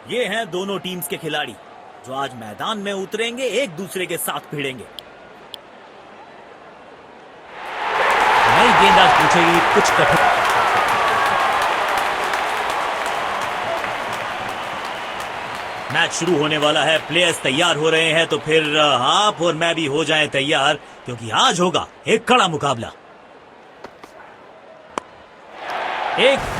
ये हैं दोनों टीम्स के खिलाड़ी जो आज मैदान में उतरेंगे, एक दूसरे के साथ भिड़ेंगे। नई गेंदबाज पूछेगी कुछ कठिन। मैच शुरू होने वाला है, प्लेयर्स तैयार हो रहे हैं, तो फिर आप और मैं भी हो जाएं तैयार, क्योंकि आज होगा एक कड़ा मुकाबला। एक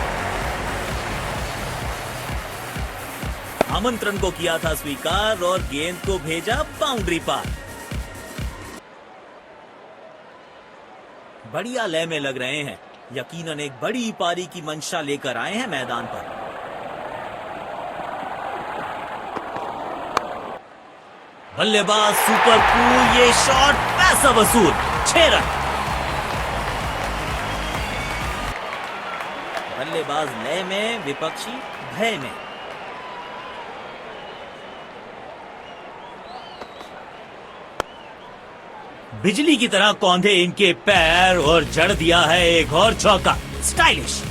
आमंत्रण को किया था स्वीकार और गेंद को भेजा बाउंड्री पार। बढ़िया लय में लग रहे हैं, यकीनन एक बड़ी पारी की मंशा लेकर आए हैं मैदान पर। बल्लेबाज सुपर कूल, ये शॉट पैसा वसूल, 6 रन। बल्लेबाज लय में, विपक्षी भय में। बिजली की तरह कौंधे इनके पैर और जड़ दिया है एक और चौका। स्टाइलिश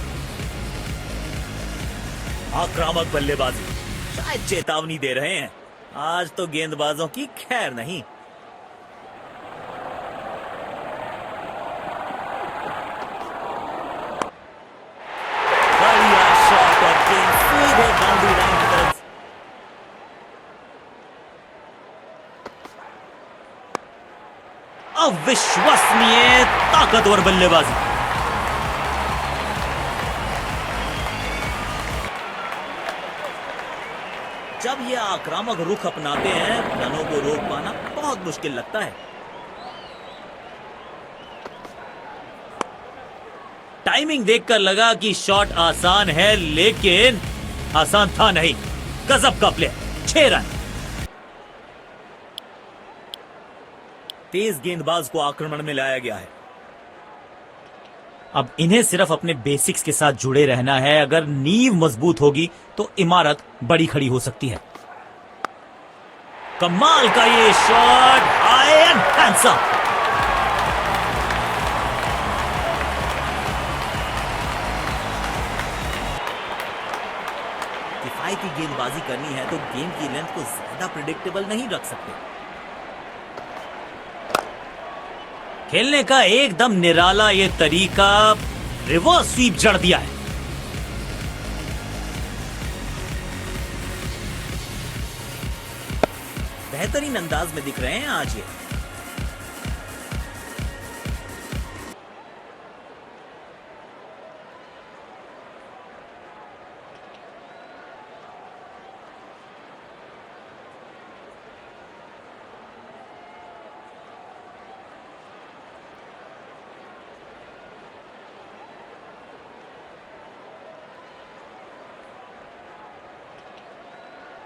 आक्रामक बल्लेबाजी, शायद चेतावनी दे रहे हैं, आज तो गेंदबाजों की खैर नहीं। बढ़िया शॉट और गेंद सीधे बाउंड्री लाइन की तरफ। अविश्वसनीय ताकतवर बल्लेबाजी। जब ये आक्रामक रुख अपनाते हैं, रनों को रोक पाना बहुत मुश्किल लगता है। टाइमिंग देखकर लगा कि शॉट आसान है, लेकिन आसान था नहीं। गजब का प्ले, 6 रन। तेज गेंदबाज को आक्रमण में लाया गया है। अब इन्हें सिर्फ अपने बेसिक्स के साथ जुड़े रहना है। अगर नींव मजबूत होगी तो इमारत बड़ी खड़ी हो सकती है। कमाल का ये शॉट, हाई एंड हैंडसम। किफायती गेंदबाजी करनी है तो गेम की लेंथ को ज्यादा प्रिडिक्टेबल नहीं रख सकते। खेलने का एकदम निराला ये तरीका, रिवर्स स्वीप जड़ दिया है। बेहतरीन अंदाज में दिख रहे हैं आज ये।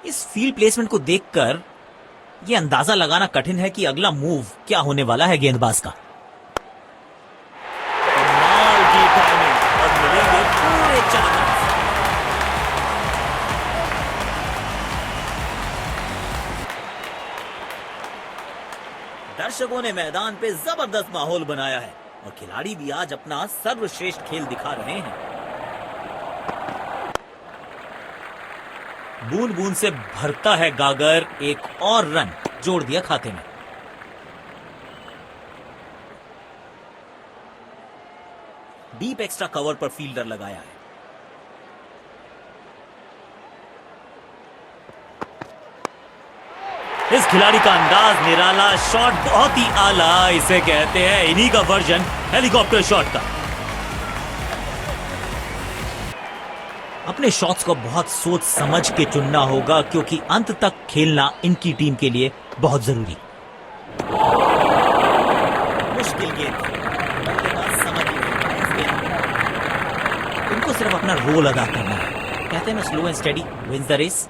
इस फील्ड प्लेसमेंट को देखकर यह अंदाजा लगाना कठिन है कि अगला मूव क्या होने वाला है गेंदबाज का। कमाल की टाइमिंग और मिलेंगे पूरे 4 रन। दर्शकों ने मैदान पे जबरदस्त माहौल बनाया है और खिलाड़ी भी आज अपना सर्वश्रेष्ठ खेल दिखा रहे हैं। बूंद बूंद से भरता है गागर, एक और रन जोड़ दिया खाते में। डीप एक्स्ट्रा कवर पर फील्डर लगाया है। इस खिलाड़ी का अंदाज निराला, शॉट बहुत ही आला, इसे कहते हैं इन्हीं का वर्जन हेलीकॉप्टर शॉट का। अपने शॉट्स को बहुत सोच समझ के चुनना होगा, क्योंकि अंत तक खेलना इनकी टीम के लिए बहुत जरूरी। मुश्किल गेंद, समझ ही नहीं पाए इस गेंद को। इनको सिर्फ अपना रोल अदा करना है। कहते हैं ना, slow and steady wins the race.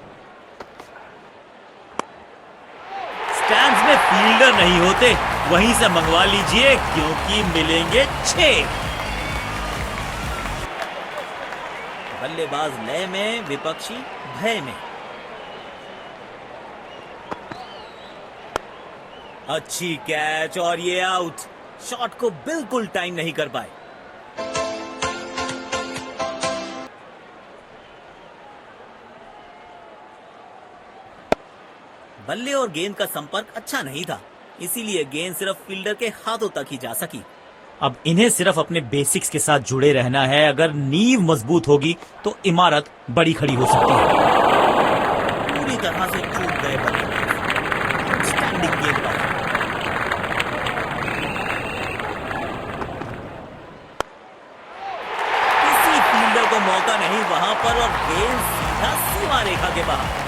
Stands में फील्डर नहीं होते, वहीं से मंगवा लीजिए, क्योंकि मिलेंगे 6। बल्लेबाज लय में, विपक्षी भय में। अच्छी कैच और ये आउट। शॉट को बिल्कुल टाइम नहीं कर पाए। बल्ले और गेंद का संपर्क अच्छा नहीं था, इसीलिए गेंद सिर्फ फील्डर के हाथों तक ही जा सकी। अब इन्हें सिर्फ अपने बेसिक्स के साथ जुड़े रहना है। अगर नींव मजबूत होगी तो इमारत बड़ी खड़ी हो सकती है। पूरी तरह से चूक गए बल्लेबाज। स्टैंडिंग गेंदबाज। किसी फील्डर को मौका नहीं वहां पर और गेंद सीधा सीमा रेखा के बाहर।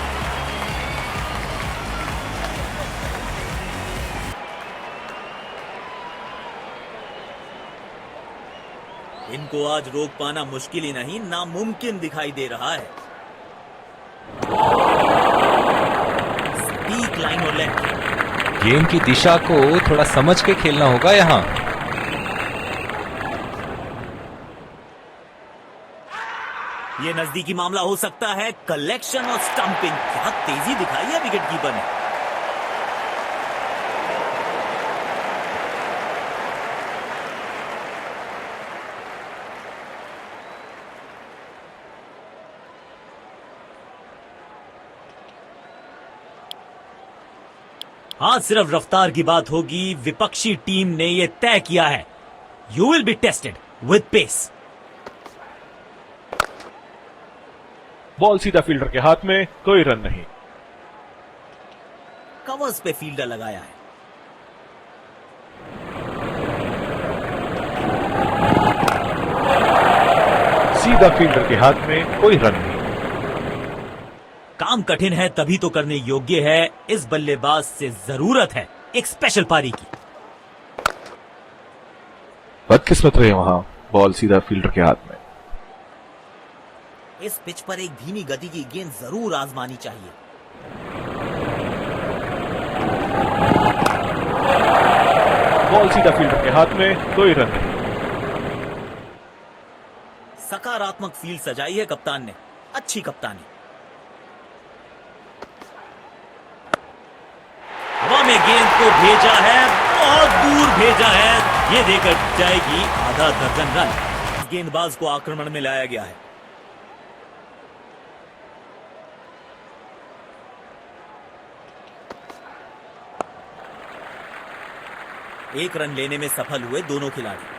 इनको आज रोक पाना मुश्किल ही नहीं, नामुमकिन दिखाई दे रहा है। स्पीक लाइन और लेंथ। गेम की दिशा को थोड़ा समझ के खेलना होगा यहाँ। ये नजदीकी मामला हो सकता है। कलेक्शन और स्टंपिंग, क्या तेजी दिखाई है विकेट कीपर ने। आज सिर्फ रफ्तार की बात होगी। विपक्षी टीम ने यह तय किया है, you will be tested with pace. Ball सीधा फील्डर के हाथ में, कोई रन नहीं। कवर्स पे फील्डर लगाया है। सीधा फील्डर के हाथ में, कोई रन नहीं। काम कठिन है तभी तो करने योग्य है। इस बल्लेबाज से जरूरत है एक स्पेशल पारी की। बदकिस्मत रहे वहां, बॉल सीधा फील्डर के हाथ में। इस पिच पर एक धीमी गति की गेंद जरूर आजमानी चाहिए। बॉल सीधा फील्डर के हाथ में, कोई रन नहीं। सकारात्मक फील्ड सजाई है कप्तान ने, अच्छी कप्तानी। हवा में गेंद को भेजा है, बहुत दूर भेजा है। ये देकर जाएगी आधा दर्जन रन। गेंदबाज को आक्रमण में लाया गया है। एक रन लेने में सफल हुए दोनों खिलाड़ी।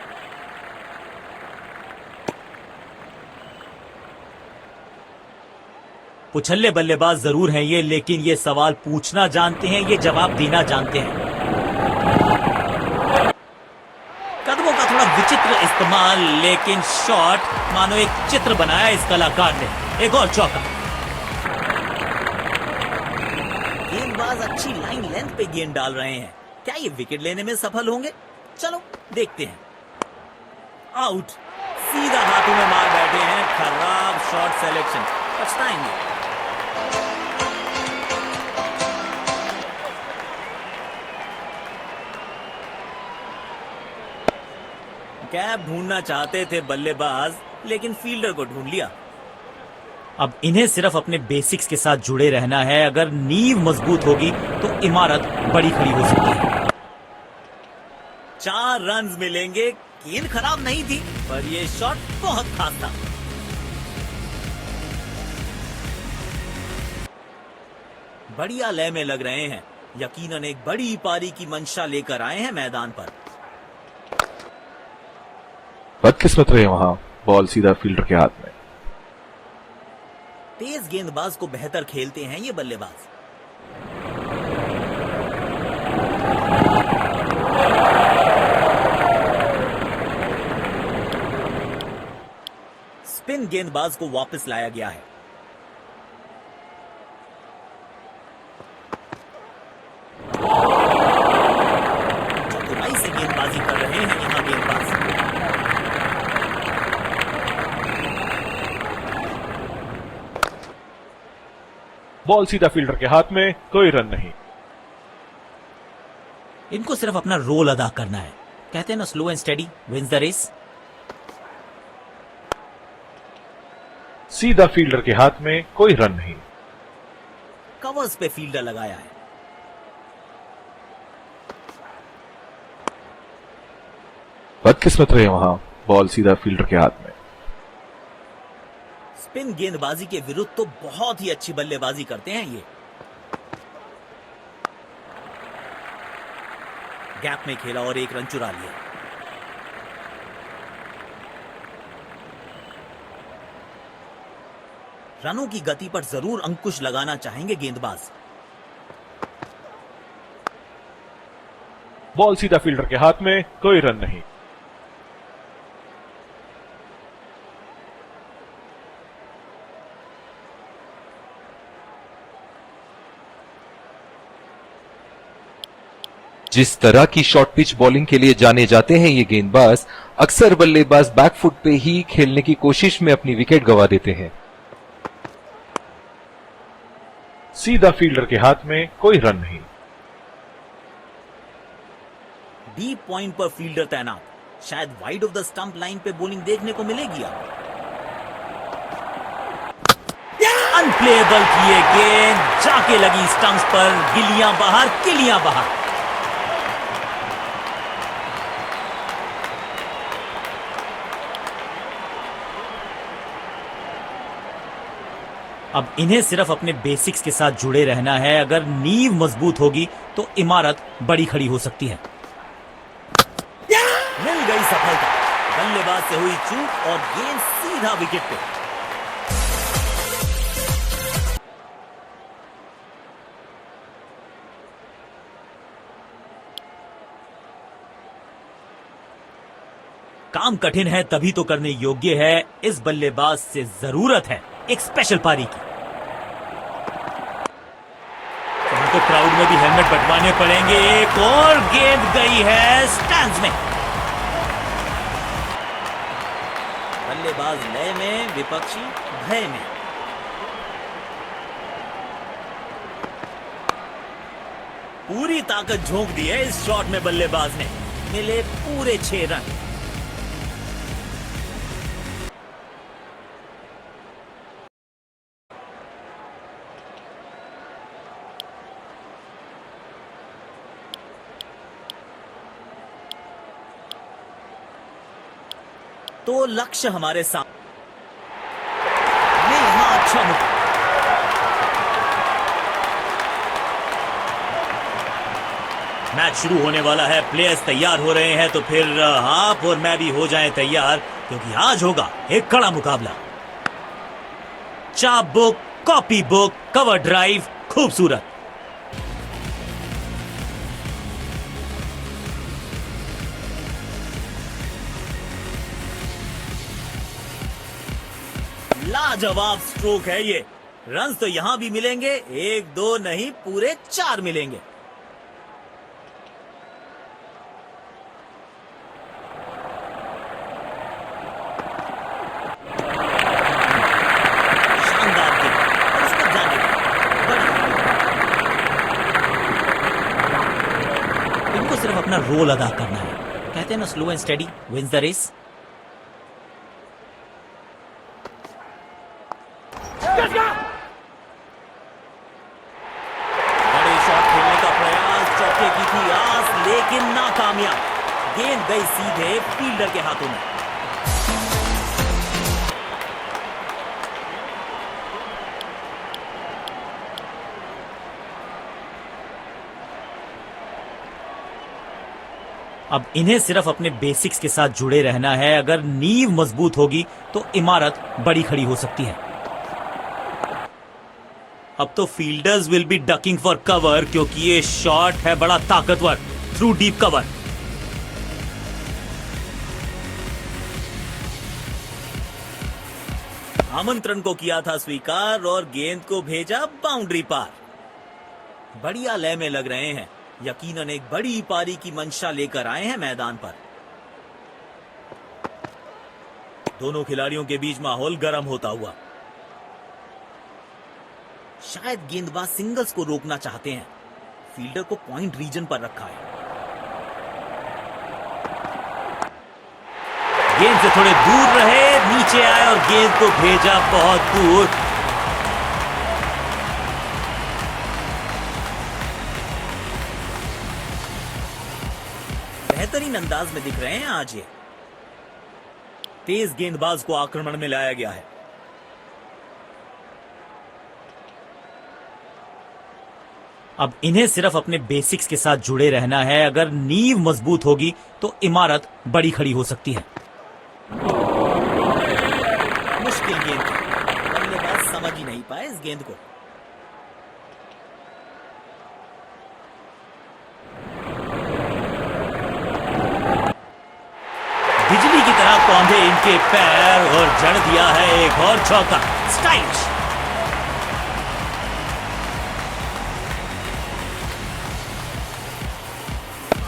पुछल्ले बल्लेबाज जरूर हैं ये, लेकिन ये सवाल पूछना जानते हैं, ये जवाब देना जानते हैं। कदमों का थोड़ा विचित्र इस्तेमाल, लेकिन शॉट मानो एक चित्र बनाया इस कलाकार ने। एक और चौका। गेंदबाज अच्छी लाइन लेंथ पे गेंद डाल रहे हैं। क्या ये विकेट लेने में सफल होंगे? चलो देखते हैं। आउट। सीधा हाथों में मार बैठे हैं। खराब शॉट सिलेक्शन, पछताएंगे। कैप ढूंढना चाहते थे बल्लेबाज, लेकिन फील्डर को ढूंढ लिया। अब इन्हें सिर्फ अपने बेसिक्स के साथ जुड़े रहना है। अगर नींव मजबूत होगी तो इमारत बड़ी खड़ी हो सकती है। 4 रन मिलेंगे। गेंद खराब नहीं थी, पर यह शॉट बहुत खास था। बढ़िया लय में लग रहे हैं। यकीनन एक बड़ी पारी की मंशा लेकर आए हैं मैदान पर। बदकिस्मत रहे वहां, बॉल सीधा फील्डर के हाथ में। तेज गेंदबाज को बेहतर खेलते हैं ये बल्लेबाज। स्पिन गेंदबाज को वापस लाया गया है। चतुराई से गेंदबाजी कर रहे हैं यहां गेंदबाज। बॉल सीधा फील्डर के हाथ में, कोई रन नहीं। इनको सिर्फ अपना रोल अदा करना है। कहते हैं ना, slow and steady wins the race. सीधा फील्डर के हाथ में, कोई रन नहीं। कवर्स पे फील्डर लगाया है। बदकिस्मत रहे वहां, बॉल सीधा फील्डर के हाथ में। स्पिन गेंदबाजी के विरुद्ध तो बहुत ही अच्छी बल्लेबाजी करते हैं ये। गैप में खेला और एक रन चुरा लिया। रनों की गति पर जरूर अंकुश लगाना चाहेंगे गेंदबाज। बॉल सीधा फील्डर के हाथ में, कोई रन नहीं। जिस तरह की शॉर्ट पिच बॉलिंग के लिए जाने जाते हैं ये गेंदबाज, अक्सर बल्लेबाज बैकफुट पे ही खेलने की कोशिश में अपनी विकेट गंवा देते हैं। सीधा फील्डर के हाथ में, कोई रन नहीं। डीप पॉइंट पर फील्डर तैनात, शायद wide of the stump line पे बॉलिंग देखने को मिलेगी। अनप्लेएबल किए गेंद, जाके लगी स्टंप्स पर, गिलियां बाहर, किलियां बाहर। अब इन्हें सिर्फ अपने बेसिक्स के साथ जुड़े रहना है। अगर नींव मजबूत होगी तो इमारत बड़ी खड़ी हो सकती है। मिल गई सफलता, बल्लेबाज से हुई चूक और गेंद सीधा विकेट पे। काम कठिन है तभी तो करने योग्य है। इस बल्लेबाज से जरूरत है एक स्पेशल पारी की। तो क्राउड में भी हेलमेट बंटवाने पड़ेंगे। एक और गेंद गई है स्टैंड्स में। बल्लेबाज लय में, विपक्षी भय में। पूरी ताकत झोंक दी है इस शॉट में बल्लेबाज ने। मिले पूरे 6 रन। तो लक्ष्य हमारे सामने। यहां अच्छा मौका। मैच शुरू होने वाला है, प्लेयर्स तैयार हो रहे हैं, तो फिर आप और मैं भी हो जाएं तैयार, क्योंकि आज होगा एक कड़ा मुकाबला। चाप book, copy book, cover drive, खूबसूरत। लाजवाब स्ट्रोक है ये। रन्स तो यहां भी मिलेंगे, 1-2 नहीं, पूरे 4 मिलेंगे। शानदार गेंद, और उसको जाने दिया। इनको सिर्फ अपना रोल अदा करना है। कहते हैं ना, slow and steady wins the race. बड़े शॉट खेलने का प्रयास, चौके की थी आस, लेकिन नाकामयाब। गेंद गई सीधे फील्डर के हाथों में। अब इन्हें सिर्फ अपने बेसिक्स के साथ जुड़े रहना है। अगर नींव मजबूत होगी तो इमारत बड़ी खड़ी हो सकती है। अब तो fielders will be ducking for cover, क्योंकि ये शॉट है बड़ा ताकतवर थ्रू डीप कवर। आमंत्रण को किया था स्वीकार और गेंद को भेजा बाउंड्री पार। बढ़िया लय में लग रहे हैं, यकीनन एक बड़ी पारी की मंशा लेकर आए हैं मैदान पर। दोनों खिलाड़ियों के बीच माहौल गर्म होता हुआ। शायद गेंदबाज सिंगल्स को रोकना चाहते हैं। फील्डर को पॉइंट रीजन पर रखा है। गेंद से थोड़े दूर रहे, नीचे आए और गेंद को भेजा बहुत दूर। बेहतरीन अंदाज में दिख रहे हैं आज ये। तेज गेंदबाज को आक्रमण में लाया गया है। अब इन्हें सिर्फ अपने बेसिक्स के साथ जुड़े रहना है। अगर नींव मजबूत होगी तो इमारत बड़ी खड़ी हो सकती है। मुश्किल गेंद थी, बल्लेबाज समझ ही नहीं पाए इस गेंद को। बिजली की तरह कौंधे इनके पैर और जड़ दिया है एक और चौका। स्टाइलिश।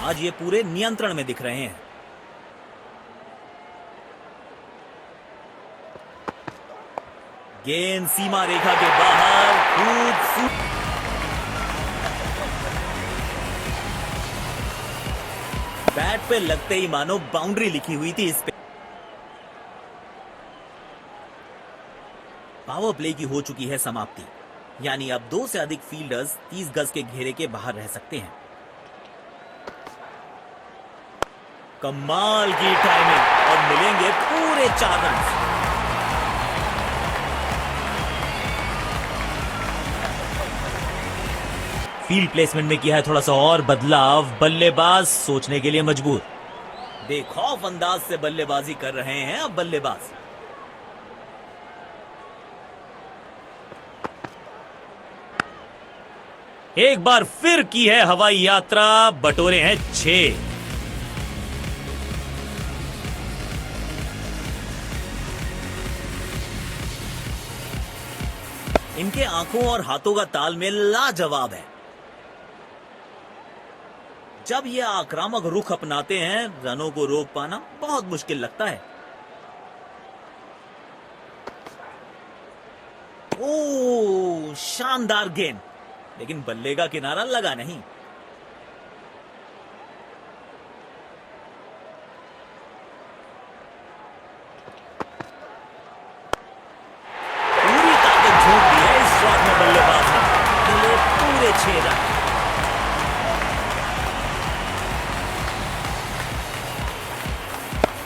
आज ये पूरे नियंत्रण में दिख रहे हैं। गेंद सीमा रेखा के बाहर, खूबसूरत। बैट पे लगते ही मानो बाउंड्री लिखी हुई थी इस पे। पावर प्ले की हो चुकी है समाप्ति, यानी अब 2 से अधिक फील्डर्स 30 गज के घेरे के बाहर रह सकते हैं। कमाल की टाइमिंग और मिलेंगे पूरे 4 रन। फील्ड प्लेसमेंट में किया है थोड़ा सा और बदलाव। बल्लेबाज सोचने के लिए मजबूर। बेखौफ अंदाज से बल्लेबाजी कर रहे हैं अब बल्लेबाज। एक बार फिर की है हवाई यात्रा, बटोरे हैं 6। इनके आंखों और हाथों का तालमेल लाजवाब है। जब ये आक्रामक रुख अपनाते हैं, रनों को रोक पाना बहुत मुश्किल लगता है। ओ, शानदार गेंद, लेकिन बल्ले का किनारा लगा नहीं। पूरी ताकत झोंक दी है इस शॉट में बल्लेबाज ने। मिले पूरे 6 रन।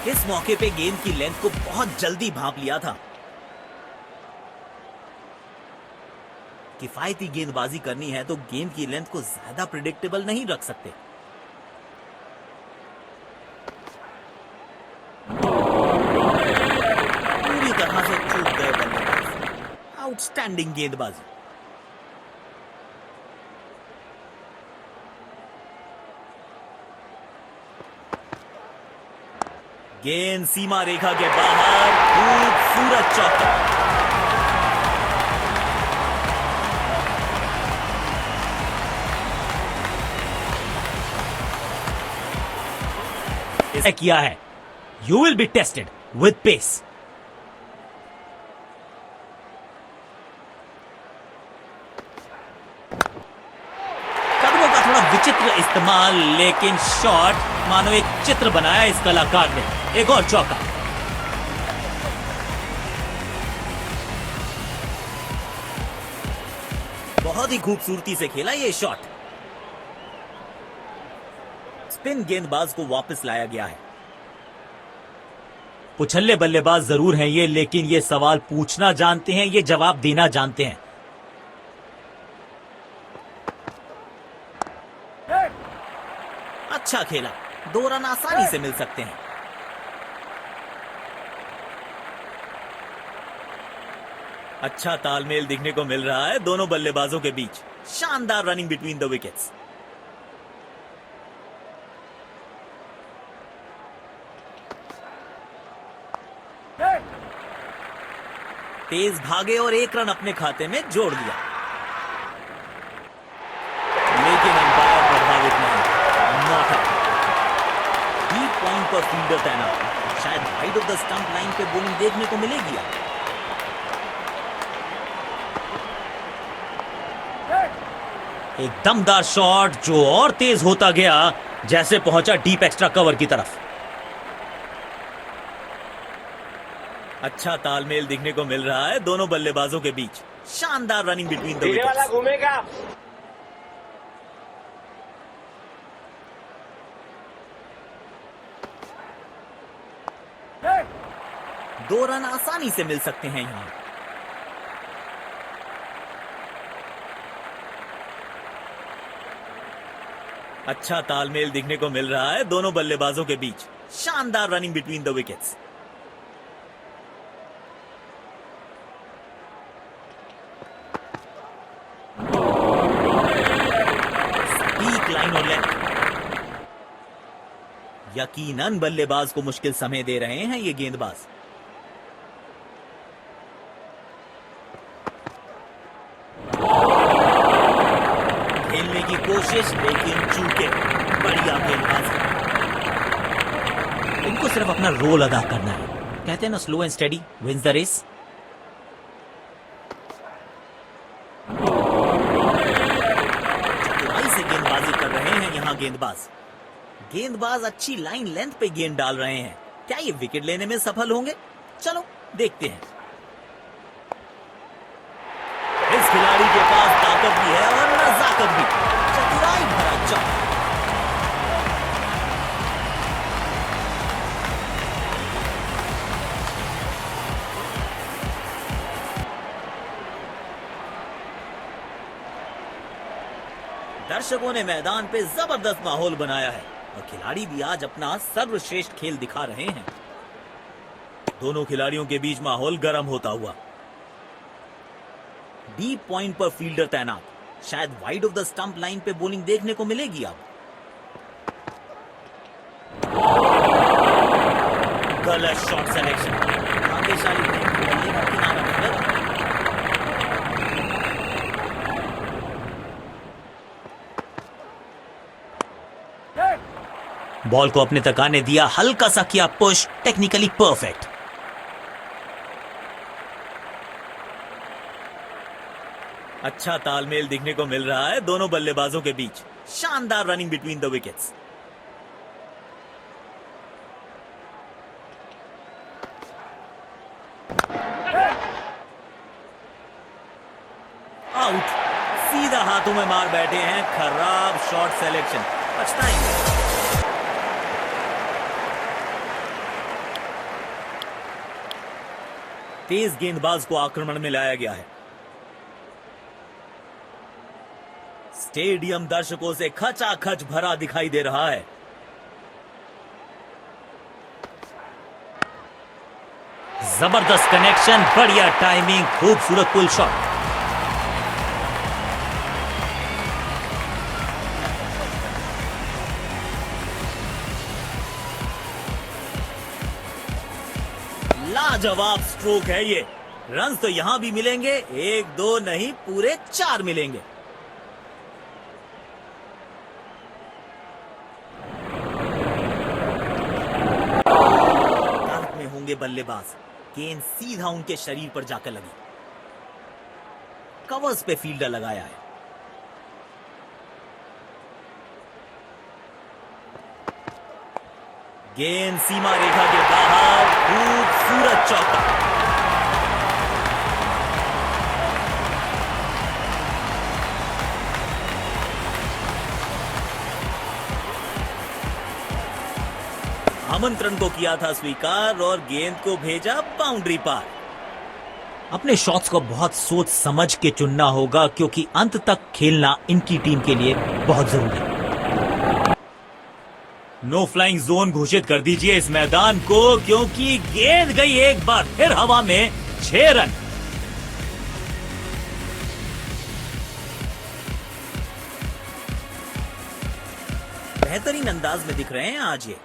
इस मौके पे गेंद की लेंथ को बहुत जल्दी भांप लिया था। किफायती गेंदबाजी करनी है तो गेंद की लेंथ को ज्यादा प्रिडिक्टेबल नहीं रख सकते। पूरी तरह से चूक गए बल्लेबाज। आउटस्टैंडिंग गेंदबाजी। गेंद सीमा रेखा के बाहर, खूबसूरत चौका। इसे किया है। You will be tested with pace. कदमों का थोड़ा विचित्र इस्तेमाल, लेकिन शॉट मानो एक चित्र बनाया इस कलाकार ने। एक और चौका। बहुत ही खूबसूरती से खेला ये शॉट। स्पिन गेंदबाज को वापस लाया गया है। उछल्ले बल्लेबाज जरूर हैं ये, लेकिन ये सवाल पूछना जानते हैं, ये जवाब देना जानते हैं। अच्छा खेला, 2 रन आसानी से मिल सकते हैं। अच्छा तालमेल दिखने को मिल रहा है दोनों बल्लेबाजों के बीच। शानदार रनिंग बिटवीन द विकेट्स। तेज भागे और 1 रन अपने खाते में जोड़ दिया, लेकिन अंपायर प्रभावित नहीं। Not out. डीप पॉइंट पर फील्डर तैनात। शायद wide of the stump line पे बॉलिंग देखने को मिलेगी। एक दमदार शॉट जो और तेज होता गया जैसे पहुंचा डीप एक्स्ट्रा कवर की तरफ। अच्छा तालमेल दिखने को मिल रहा है दोनों बल्लेबाजों के बीच। शानदार रनिंग बिटवीन द विकेट्स। घूमेगा। 2 रन आसानी से मिल सकते हैं यहां। अच्छा तालमेल दिखने को मिल रहा है दोनों बल्लेबाजों के बीच। शानदार रनिंग बिटवीन द विकेट्स। सटीक लाइन और लेंथ। यकीनन बल्लेबाज को मुश्किल समय दे रहे हैं ये गेंदबाज। खेलने की कोशिश लेकिन चूके। बढ़िया गेंदबाजी। इनको सिर्फ अपना रोल अदा करना है। कहते हैं ना, slow and steady wins the race. चतुराई से गेंदबाजी कर रहे हैं यहां गेंदबाज अच्छी लाइन लेंथ पे गेंद डाल रहे हैं। क्या ये विकेट लेने में सफल होंगे? चलो देखते हैं। इस खिलाड़ी के पास ताकत भी है और नजाकत भी। चतुराई भरा चौका। दर्शकों ने मैदान पे जबरदस्त माहौल बनाया है और खिलाड़ी भी आज अपना सर्वश्रेष्ठ खेल दिखा रहे हैं। दोनों खिलाड़ियों के बीच माहौल गर्म होता हुआ। डीप पॉइंट पर फील्डर तैनात। शायद wide of the stump line पे बॉलिंग देखने को मिलेगी अब। गलत शॉट सिलेक्शन। भाग्यशाली थे, बल्ले का किनारा निकलेगा। बॉल को अपने तक आने दिया, हल्का सा किया पुश, टेक्निकली परफेक्ट। अच्छा तालमेल दिखने को मिल रहा है दोनों बल्लेबाजों के बीच। शानदार running between the wickets. Out. सीधा हाथों में मार बैठे हैं। खराब शॉट सिलेक्शन। पछताएंगे। तेज गेंदबाज को आक्रमण में लाया गया है। स्टेडियम दर्शकों से खचाखच भरा दिखाई दे रहा है। जबरदस्त कनेक्शन, बढ़िया टाइमिंग, खूबसूरत पुल शॉट। लाजवाब स्ट्रोक है ये। रन तो यहां भी मिलेंगे, 1-2 नहीं पूरे 4 मिलेंगे। ताक में होंगे बल्लेबाज। गेंद सीधा उनके शरीर पर जाकर लगी। कवर्स पे फील्डर लगाया है। गेंद सीमा रेखा के बाहर। खूबसूरत चौका। आमंत्रण को किया था स्वीकार और गेंद को भेजा बाउंड्री पार। अपने शॉट्स को बहुत सोच समझ के चुनना होगा क्योंकि अंत तक खेलना इनकी टीम के लिए बहुत जरूरी है। नो फ्लाइंग जोन घोषित कर दीजिए इस मैदान को क्योंकि गेंद गई एक बार फिर हवा में। 6 रन। बेहतरीन अंदाज में दिख रहे हैं आज ये।